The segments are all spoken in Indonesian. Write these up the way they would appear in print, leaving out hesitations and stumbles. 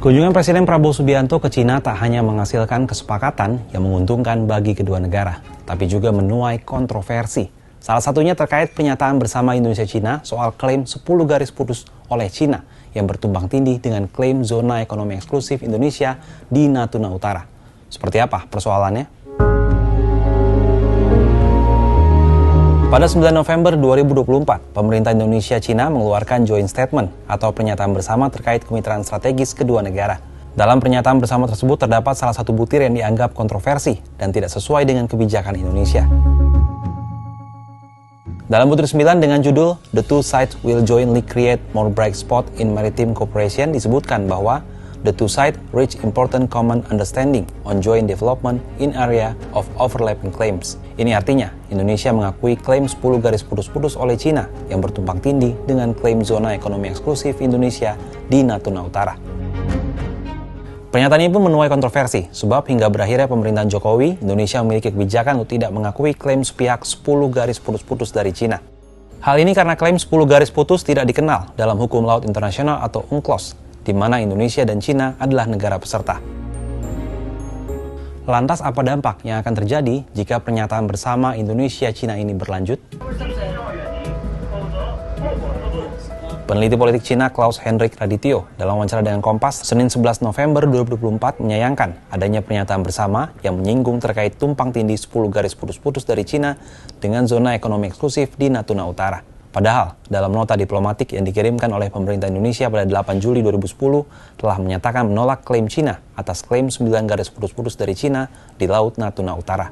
Kunjungan Presiden Prabowo Subianto ke Cina tak hanya menghasilkan kesepakatan yang menguntungkan bagi kedua negara, tapi juga menuai kontroversi. Salah satunya terkait pernyataan bersama Indonesia-Cina soal klaim 10 garis putus oleh Cina yang bertumbang tindih dengan klaim zona ekonomi eksklusif Indonesia di Natuna Utara. Seperti apa persoalannya? Pada 9 November 2024, pemerintah Indonesia-Cina mengeluarkan joint statement atau pernyataan bersama terkait kemitraan strategis kedua negara. Dalam pernyataan bersama tersebut terdapat salah satu butir yang dianggap kontroversi dan tidak sesuai dengan kebijakan Indonesia. Dalam butir 9 dengan judul The Two Sides Will Jointly Create More Bright Spot in Maritime Cooperation disebutkan bahwa the two sides reach important common understanding on joint development in area of overlapping claims. Ini artinya, Indonesia mengakui klaim 10 garis putus-putus oleh Cina yang bertumpang tindih dengan klaim zona ekonomi eksklusif Indonesia di Natuna Utara. Pernyataan ini pun menuai kontroversi, sebab hingga berakhirnya pemerintahan Jokowi, Indonesia memiliki kebijakan untuk tidak mengakui klaim sepihak 10 garis putus-putus dari Cina. Hal ini karena klaim 10 garis putus tidak dikenal dalam hukum laut internasional atau UNCLOS, di mana Indonesia dan Cina adalah negara peserta. Lantas apa dampak yang akan terjadi jika pernyataan bersama Indonesia-Cina ini berlanjut? Peneliti politik Cina Klaus Hendrik Radityo dalam wawancara dengan Kompas Senin 11 November 2024 menyayangkan adanya pernyataan bersama yang menyinggung terkait tumpang tindih 10 garis putus-putus dari Cina dengan zona ekonomi eksklusif di Natuna Utara. Padahal, dalam nota diplomatik yang dikirimkan oleh pemerintah Indonesia pada 8 Juli 2010 telah menyatakan menolak klaim Cina atas klaim 9 garis putus-putus dari Cina di Laut Natuna Utara.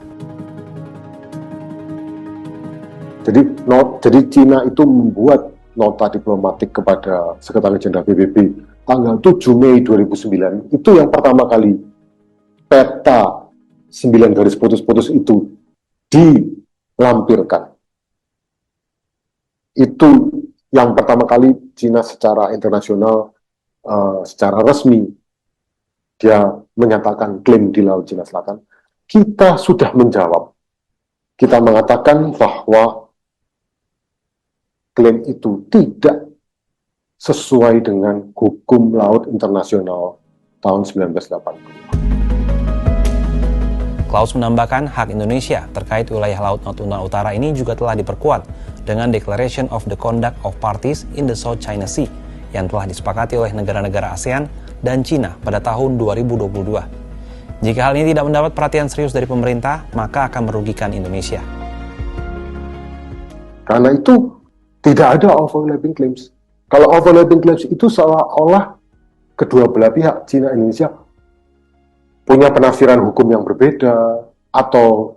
Jadi Cina itu membuat nota diplomatik kepada Sekretaris Jenderal PBB tanggal 7 Mei 2009. Itu yang pertama kali peta 9 garis putus-putus itu dilampirkan. Itu yang pertama kali Cina secara internasional, secara resmi, dia menyatakan klaim di Laut Cina Selatan. Kita sudah menjawab. Kita mengatakan bahwa klaim itu tidak sesuai dengan hukum laut internasional tahun 1980. Klaus menambahkan hak Indonesia terkait wilayah Laut Natuna Utara ini juga telah diperkuat dengan Declaration of the Conduct of Parties in the South China Sea yang telah disepakati oleh negara-negara ASEAN dan Cina pada tahun 2022. Jika hal ini tidak mendapat perhatian serius dari pemerintah, maka akan merugikan Indonesia. Karena itu tidak ada overlapping claims. Kalau overlapping claims itu seolah-olah kedua belah pihak, Cina dan Indonesia, punya penafsiran hukum yang berbeda, atau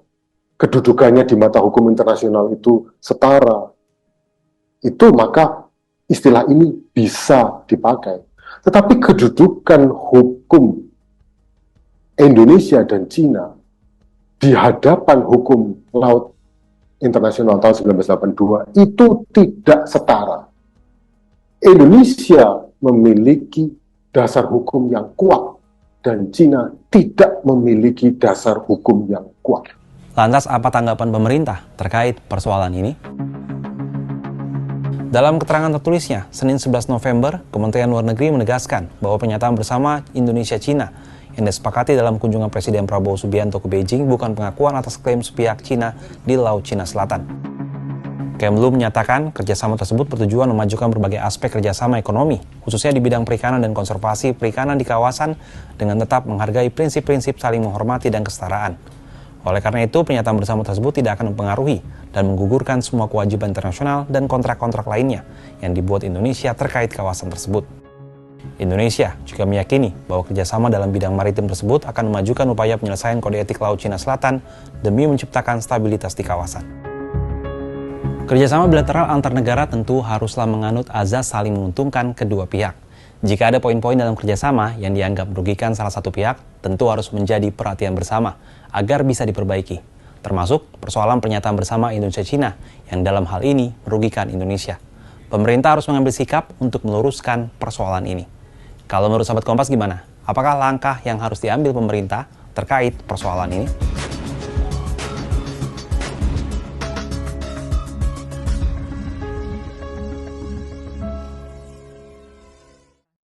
kedudukannya di mata hukum internasional itu setara. Itu maka istilah ini bisa dipakai. Tetapi kedudukan hukum Indonesia dan Cina di hadapan hukum laut internasional tahun 1982 itu tidak setara. Indonesia memiliki dasar hukum yang kuat dan Cina tidak memiliki dasar hukum yang kuat. Lantas apa tanggapan pemerintah terkait persoalan ini? Dalam keterangan tertulisnya, Senin 11 November, Kementerian Luar Negeri menegaskan bahwa pernyataan bersama Indonesia-Cina yang disepakati dalam kunjungan Presiden Prabowo Subianto ke Beijing bukan pengakuan atas klaim sepihak Cina di Laut Cina Selatan. Kemlu menyatakan kerjasama tersebut bertujuan memajukan berbagai aspek kerjasama ekonomi, khususnya di bidang perikanan dan konservasi perikanan di kawasan dengan tetap menghargai prinsip-prinsip saling menghormati dan kesetaraan. Oleh karena itu, pernyataan bersama tersebut tidak akan mempengaruhi dan menggugurkan semua kewajiban internasional dan kontrak-kontrak lainnya yang dibuat Indonesia terkait kawasan tersebut. Indonesia juga meyakini bahwa kerjasama dalam bidang maritim tersebut akan memajukan upaya penyelesaian kode etik Laut Cina Selatan demi menciptakan stabilitas di kawasan. Kerjasama bilateral antar negara tentu haruslah menganut azas saling menguntungkan kedua pihak. Jika ada poin-poin dalam kerjasama yang dianggap merugikan salah satu pihak, tentu harus menjadi perhatian bersama agar bisa diperbaiki. Termasuk persoalan pernyataan bersama Indonesia-Cina yang dalam hal ini merugikan Indonesia. Pemerintah harus mengambil sikap untuk meluruskan persoalan ini. Kalau menurut sahabat Kompas gimana? Apakah langkah yang harus diambil pemerintah terkait persoalan ini?